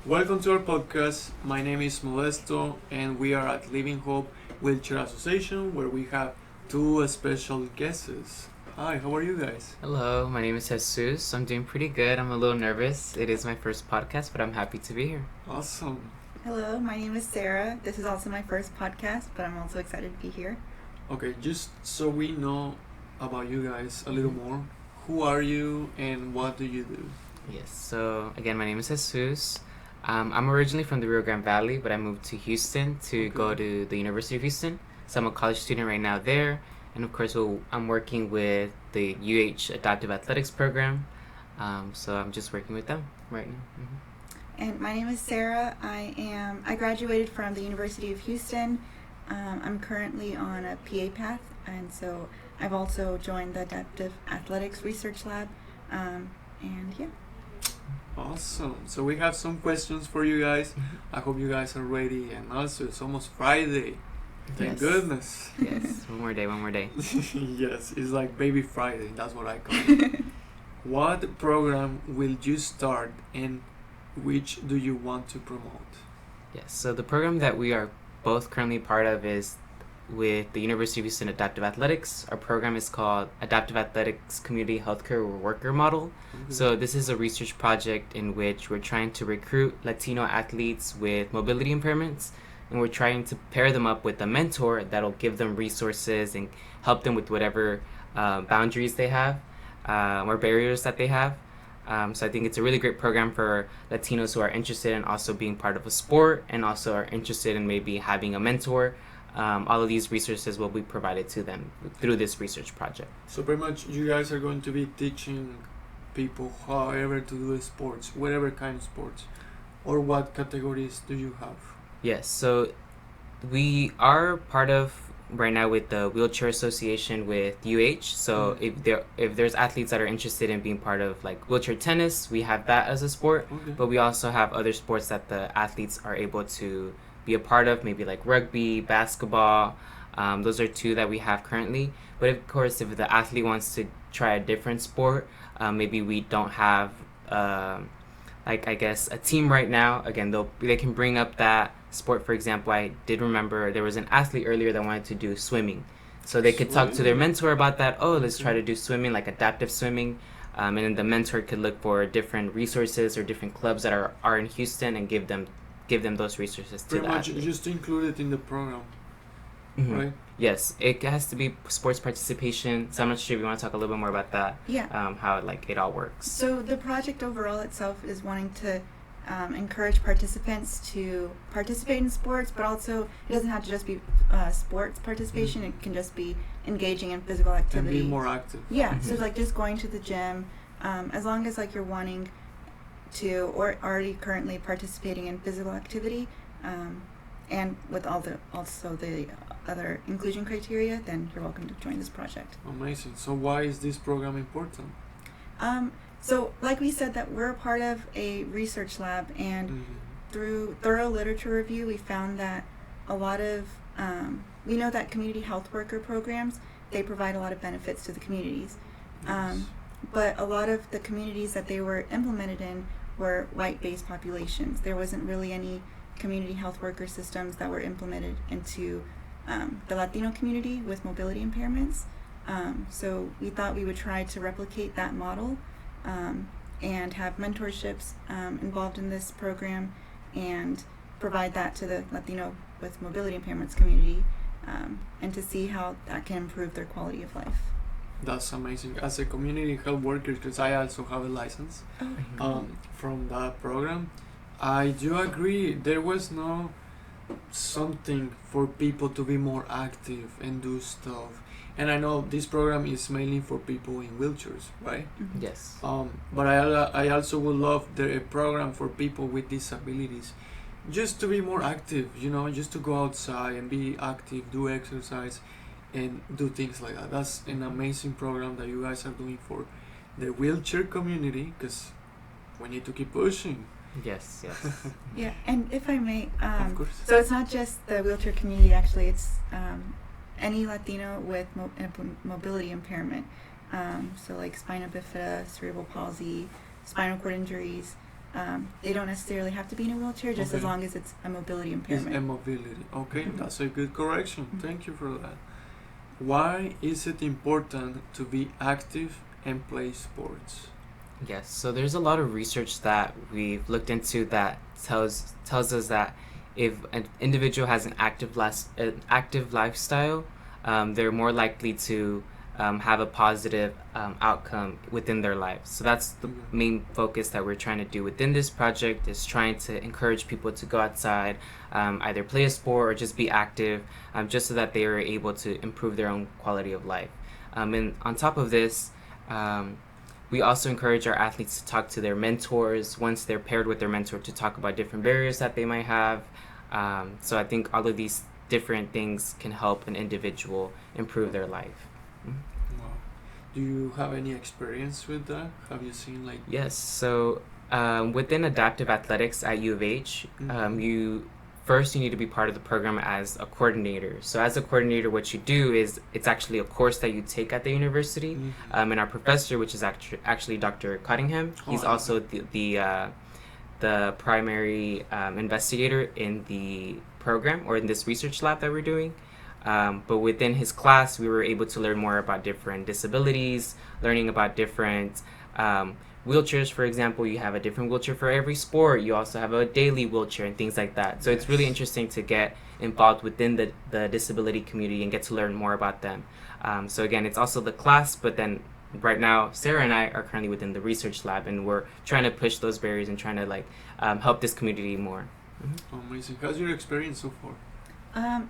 Welcome to our podcast. My name is Modesto, and we are at Living Hope Wheelchair Association, where we have two special guests. Hi, how are you guys? Hello, my name is Jesus. I'm doing pretty good. I'm a little nervous. It is my first podcast, but I'm happy to be here. Awesome. Hello, my name is Sarah. This is also my first podcast, but I'm also excited to be here. Okay, just so we know about you guys a little more, who are you and what do you do? Yes, so again, my name is Jesus. I'm originally from the Rio Grande Valley, but I moved to Houston to go to the University of Houston. So I'm a college student right now there. And of course, I'm working with the adaptive athletics program. So I'm just working with them right now. And my name is Sarah. I graduated from the University of Houston. I'm currently on a PA path, and so I've also joined the Adaptive Athletics Research Lab. And yeah. Awesome. So we have some questions for you guys. I hope you guys are ready. And also, it's almost Friday. Thank goodness. Yes, one more day. Yes, it's like Baby Friday. That's what I call it. What program will you start and which do you want to promote? Yes, so the program that we are both currently part of is with the University of Houston Adaptive Athletics. Our program is called Adaptive Athletics Community Healthcare Worker Model. Okay. So this is a research project in which we're trying to recruit Latino athletes with mobility impairments, and we're trying to pair them up with a mentor that'll give them resources and help them with whatever boundaries they have or barriers that they have. So I think it's a really great program for Latinos who are interested in also being part of a sport and also are interested in maybe having a mentor. All of these resources will be provided to them through this research project. So pretty much you guys are going to be teaching people however to do sports, whatever kind of sports, or what categories do you have? Yes, so we are part of right now with the Wheelchair Association with So if there's athletes that are interested in being part of like wheelchair tennis, we have that as a sport. Okay. But we also have other sports that the athletes are able to be a part of, maybe like rugby, basketball. Those are two that we have currently. But of course, if the athlete wants to try a different sport, maybe we don't have like I guess a team right now. Again, they can bring up that sport. For example, I did remember there was an athlete earlier that wanted to do swimming, so they could talk to their mentor about that. Oh, let's try to do swimming, like adaptive swimming, and then the mentor could look for different resources or different clubs that are in Houston and give them those resources to Pretty the much athlete. just include it in the program, right? Yes, it has to be sports participation. So I'm not sure if you want to talk a little bit more about that. Yeah. How it all works. So the project overall itself is wanting to encourage participants to participate in sports, but also it doesn't have to just be sports participation. It can just be engaging in physical And activity. be more active. Yeah, so like just going to the gym, as long as like you're wanting to or already currently participating in physical activity, and with also the other inclusion criteria, then you're welcome to join this project. Amazing. So why is this program important? So like we said, that we're a part of a research lab, and through thorough literature review, we found that a lot of we know that community health worker programs, they provide a lot of benefits to the communities. Yes. But a lot of the communities that they were implemented in were white-based populations. There wasn't really any community health worker systems that were implemented into the Latino community with mobility impairments. So we thought we would try to replicate that model and have mentorships involved in this program and provide that to the Latino with mobility impairments community, and to see how that can improve their quality of life. That's amazing. As a community health worker, because I also have a license from that program, I do agree there was no something for people to be more active and do stuff. And I know this program is mainly for people in wheelchairs, right? Mm-hmm. Yes. But I also would love a program for people with disabilities, just to be more active, just to go outside and be active, do exercise, and do things like that. That's an amazing program that you guys are doing for the wheelchair community, because we need to keep pushing. Yes. Yeah, and if I may, Of course. so it's not just the wheelchair community, actually, it's any Latino with mobility impairment, so like spina bifida, cerebral palsy, spinal cord injuries, They don't necessarily have to be in a wheelchair, just as Okay. long as it's a mobility Is impairment. immobility. Okay, Mhm. that's a good correction. Mhm. Thank you for that. Why is it important to be active and play sports? Yes, so there's a lot of research that we've looked into that tells us that if an individual has an active lifestyle, they're more likely to have a positive outcome within their lives. So that's the Mhm. main focus that we're trying to do within this project, is trying to encourage people to go outside, either play a sport or just be active, just so that they are able to improve their own quality of life. And on top of this, we also encourage our athletes to talk to their mentors once they're paired with their mentor, to talk about different barriers that they might have. So I think all of these different things can help an individual improve their life. Wow. Do you have any experience with that? Have you seen like? Yes, so within adaptive athletics at U of H, Mhm. you need to be part of the program as a coordinator. So as a coordinator, what you do is, it's actually a course that you take at the university. Mhm. And our professor, which is actually Dr. Cottingham, he's Oh, I also the primary investigator in the program, or in this research lab that we're doing. But within his class, we were able to learn more about different disabilities, learning about different wheelchairs. For example, you have a different wheelchair for every sport. You also have a daily wheelchair and things like that. So it's really Yes. interesting to get involved within the disability community and get to learn more about them. So again, it's also the class, but then right now, Sarah and I are currently within the research lab, and we're trying to push those barriers and trying to help this community more. Amazing. How's your experience so far?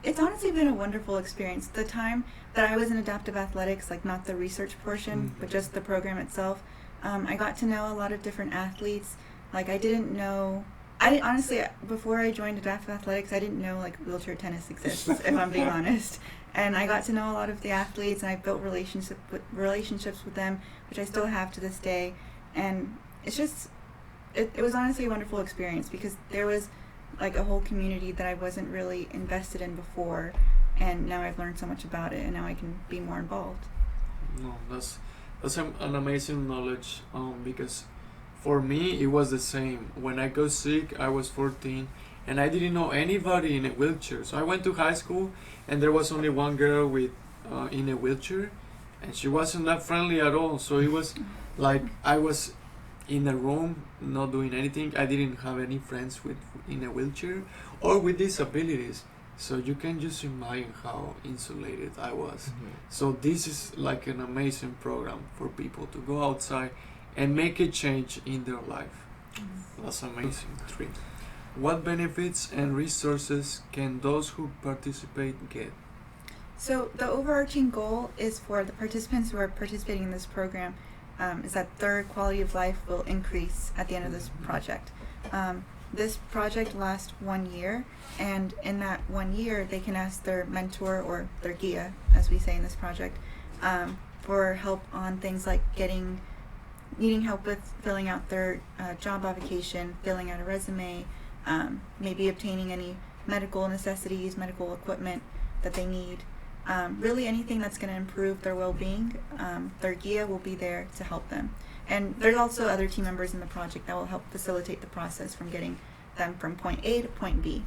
It's honestly been a wonderful experience. The time that I was in adaptive athletics, like not the research portion, but just the program itself, I got to know a lot of different athletes. Like honestly, before I joined adaptive athletics, I didn't know like wheelchair tennis exists, if I'm being honest. And I got to know a lot of the athletes, and I built relationships with them, which I still have to this day. And it was honestly a wonderful experience, because there was like a whole community that I wasn't really invested in before, and now I've learned so much about it, and now I can be more involved. No, that's an amazing knowledge. Because for me it was the same. When I got sick, I was 14, and I didn't know anybody in a wheelchair. So I went to high school, and there was only one girl with in a wheelchair, and she wasn't that friendly at all. So it was like I was in a room not doing anything. I didn't have any friends with in a wheelchair or with disabilities. So you can just imagine how insulated I was. So this is like an amazing program for people to go outside and make a change in their life. That's amazing. 3. What benefits and resources can those who participate get? So the overarching goal is for the participants who are participating in this program, is that their quality of life will increase at the end of this project. This project lasts 1 year, and in that 1 year, they can ask their mentor, or their guia, as we say in this project, for help on things like needing help with filling out their job application, filling out a resume, maybe obtaining any medical necessities, medical equipment that they need. Really anything that's going to improve their well-being. Their guia will be there to help them. And there's also other team members in the project that will help facilitate the process from getting them from point A to point B.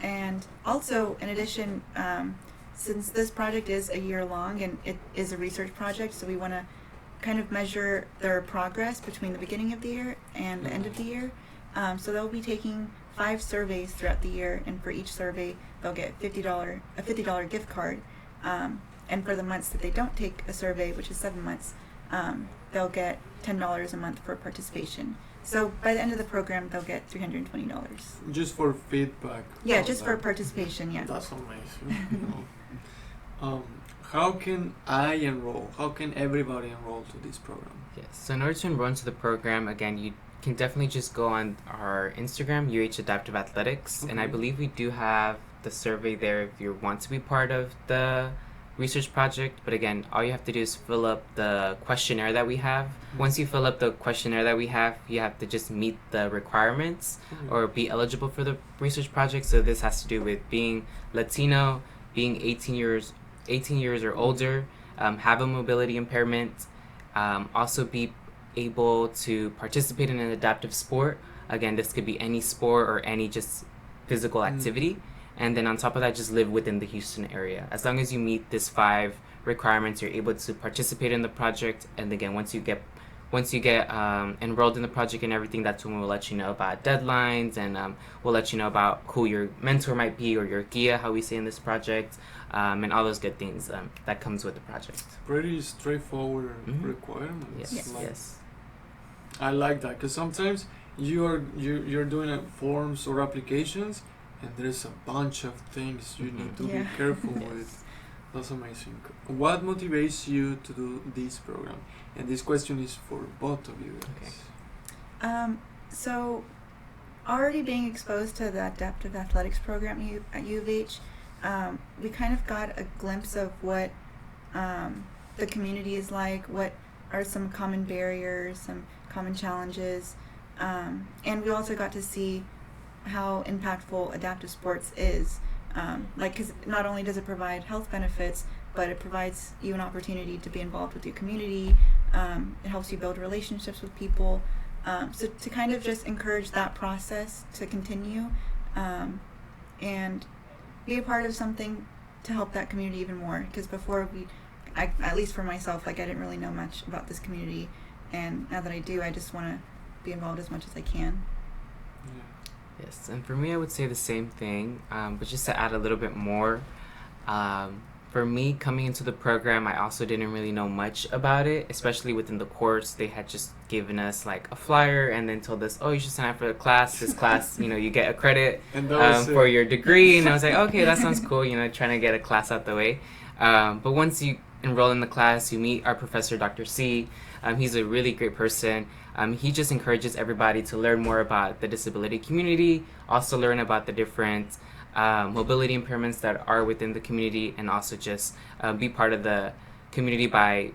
And also, in addition, since this project is a year long and it is a research project, so we want to kind of measure their progress between the beginning of the year and the end of the year. So they'll be taking 5 surveys throughout the year, and for each survey they'll get a $50 gift card. And for the months that they don't take a survey, which is 7 months, they'll get $10 a month for participation. So by the end of the program, they'll get $320. Just for feedback. Yeah, just for participation. Yeah. That's amazing. How can I enroll? How can everybody enroll to this program? Yes. So in order to enroll into the program, again, you can definitely just go on our Instagram, UH Adaptive Athletics, and I Okay. believe we do have the survey there if you want to be part of the research project. But again, all you have to do is fill up the questionnaire that we have. Once you fill up the questionnaire that we have, you have to just meet the requirements or be eligible for the research project. So this has to do with being Latino, being 18 years or older, have a mobility impairment, also able to participate in an adaptive sport. Again, this could be any sport or any just physical activity. And then on top of that, just live within the Houston area. As long as you meet this 5 requirements, you're able to participate in the project. And again, once you get enrolled in the project and everything, that's when we'll let you know about deadlines, and we'll let you know about who your mentor might be, or your guia, how we say in this project, and all those good things that comes with the project. Pretty straightforward requirements. Yes. I like that, because sometimes you're doing forms or applications, and there's a bunch of things you need to be careful with. That's amazing. What motivates you to do this program? And this question is for both of you guys. Okay. So, already being exposed to the adaptive athletics program at U of H, we kind of got a glimpse of what the community is like, what are some common barriers, some common challenges, and we also got to see how impactful adaptive sports is. Because not only does it provide health benefits, but it provides you an opportunity to be involved with your community. It helps you build relationships with people. So to kind of just encourage that process to continue, and be a part of something to help that community even more. Because before at least for myself, I didn't really know much about this community, and now that I do, I just want to be involved as much as I can. Yeah. Yes, and for me, I would say the same thing, but just to add a little bit more, for me, coming into the program, I also didn't really know much about it, especially within the course. They had just given us a flyer and then told us, oh, you should sign up for the class. This class, you get a credit for your degree. And I was like, okay, that sounds cool, trying to get a class out the way. But once you enroll in the class, you meet our professor, Dr. C. He's a really great person. He just encourages everybody to learn more about the disability community, also learn about the different mobility impairments that are within the community, and also just be part of the community by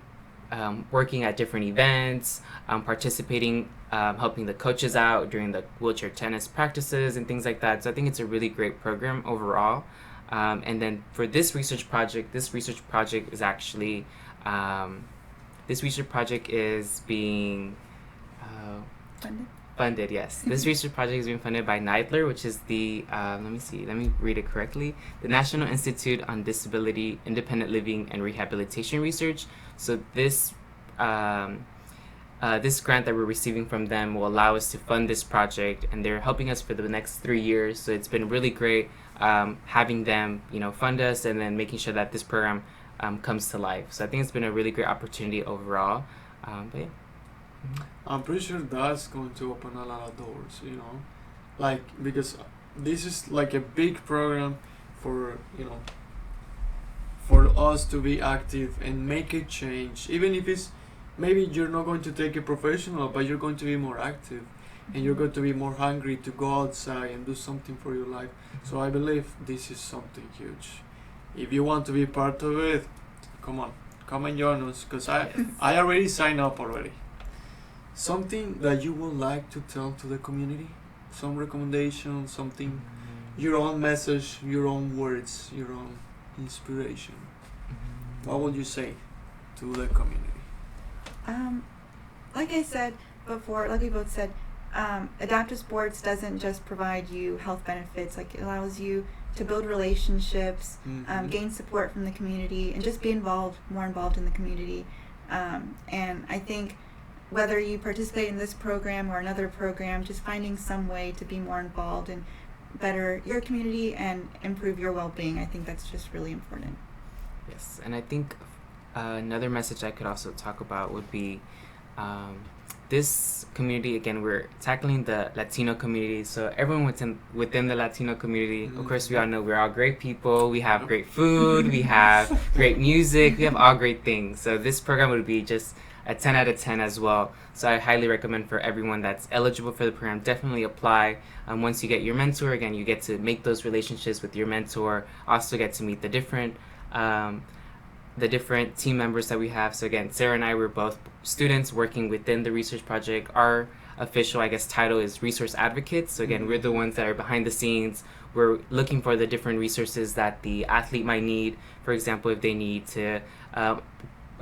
working at different events, participating, helping the coaches out during the wheelchair tennis practices and things like that. So I think it's a really great program overall. And then for this research project is actually being funded, yes. This research project is being funded by NIDLR, which is the, let me read it correctly, the National Institute on Disability, Independent Living, and Rehabilitation Research. So this grant that we're receiving from them will allow us to fund this project, and they're helping us for the next 3 years. So it's been really great having them, fund us, and then making sure that this program comes to life. So I think it's been a really great opportunity overall. But yeah. I'm pretty sure that's going to open a lot of doors, because this is a big program for us to be active and make a change, even if it's maybe you're not going to take a professional, but you're going to be more active and you're going to be more hungry to go outside and do something for your life. So I believe this is something huge. If you want to be part of it, come and join us, because I already signed up already. Something that you would like to tell to the community? Some recommendation, something, your own message, your own words, your own inspiration. What would you say to the community? Like I said before, like we both said, adaptive sports doesn't just provide you health benefits. It allows you to build relationships, gain support from the community, and just be more involved in the community. And I think whether you participate in this program or another program, just finding some way to be more involved and better your community and improve your well-being, I think that's just really important. Yes, and I think another message I could also talk about would be this community. Again, we're tackling the Latino community, so everyone within the Latino community, of course, we all know we're all great people. We have great food, we have great music, we have all great things. So this program would be just a 10 out of 10 as well. So I highly recommend for everyone that's eligible for the program, definitely apply. Once you get your mentor, again, you get to make those relationships with your mentor, also get to meet the different team members that we have. So again, Sarah and I were both students working within the research project. Our official, title is resource advocates. So again, we're the ones that are behind the scenes. We're looking for the different resources that the athlete might need. For example, if they need to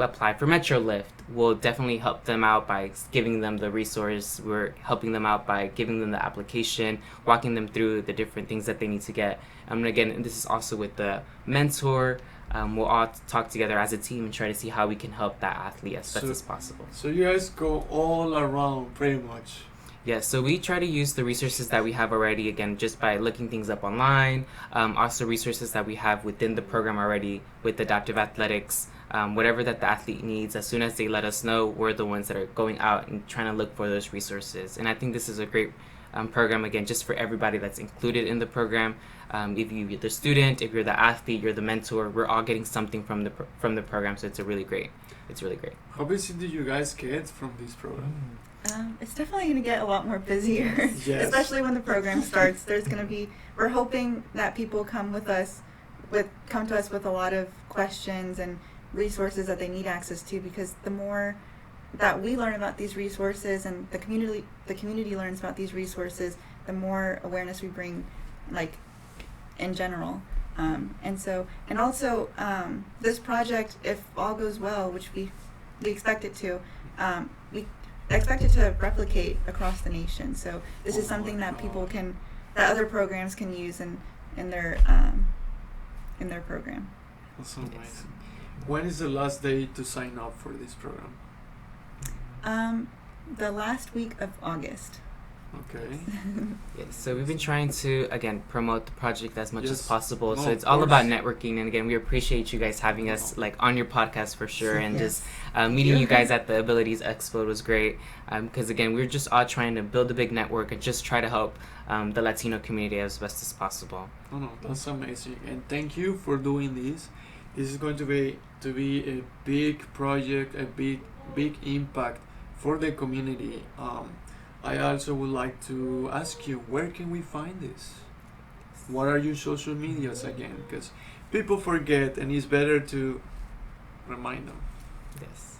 apply for MetroLift. We'll definitely help them out by giving them the resource. We're helping them out by giving them the application, walking them through the different things that they need to get. And again, this is also with the mentor. We'll all talk together as a team and try to see how we can help that athlete as best as possible. So you guys go all around pretty much. Yeah, so we try to use the resources that we have already, again, just by looking things up online, also resources that we have within the program already with adaptive athletics, whatever that the athlete needs. As soon as they let us know, we're the ones that are going out and trying to look for those resources. And I think this is a great program, again, just for everybody that's included in the program. If you're the student, if you're the athlete, you're the mentor, we're all getting something from the program, so it's really great. How busy do you guys get from this program? It's definitely going to get a lot more busier, Yes. especially when the program starts. There's going to be, we're hoping that people come to us with a lot of questions and resources that they need access to, because the more that we learn about these resources and the community learns about these resources, the more awareness we bring, like, in general. And also this project, if all goes well, which we expect it to, we expect it to replicate across the nation. So this is something that that other programs can use in their program. That's amazing. When is the last day to sign up for this program? The last week of August. Okay. Yes, so we've been trying to, again, promote the project as much as possible. No, So it's of all course. about networking, and again, we appreciate you guys having us like on your podcast for sure, and Yes. just meeting you guys at the Abilities Expo was great, because again, we're just all trying to build a big network and just try to help the Latino community as best as possible. Oh no, that's amazing, and thank you for doing this. This is going to be a big project, a big impact for the community. I also would like to ask you, where can we find this? What are your social medias again? Because people forget, and it's better to remind them. Yes.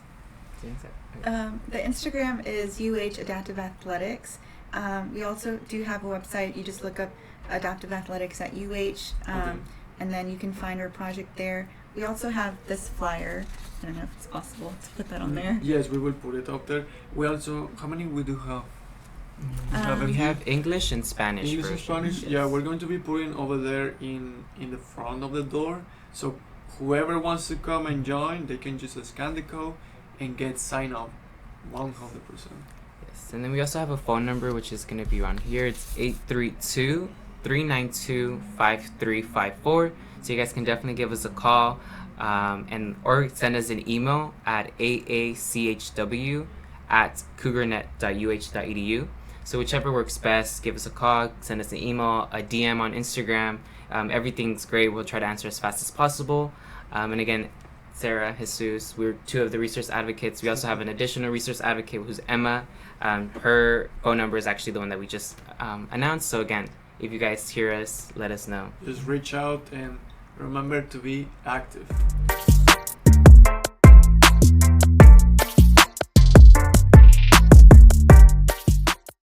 The Instagram is Adaptive Athletics. We also do have a website. You just look up Adaptive Athletics at Okay. and then you can find our project there. We also have this flyer. I don't know if it's possible to put that on there. Yes, we will put it up there. We also, how many we do have? We have English and Spanish. English and version. Spanish. Yes. Yeah, we're going to be putting over there in the front of the door. So whoever wants to come and join, they can just scan the code and get signed up 100%. Yes, and then we also have a phone number, which is going to be around here. It's 832-392-5354. So you guys can definitely give us a call, or send us an email at aachw@cougarnet.uh.edu. So whichever works best, give us a call, send us an email, a DM on Instagram. Everything's great. We'll try to answer as fast as possible. And again, Sarah, Jesus, we're two of the resource advocates. We also have an additional resource advocate who's Emma. Her phone number is actually the one that we just announced. So again, if you guys hear us, let us know. Just reach out and remember to be active.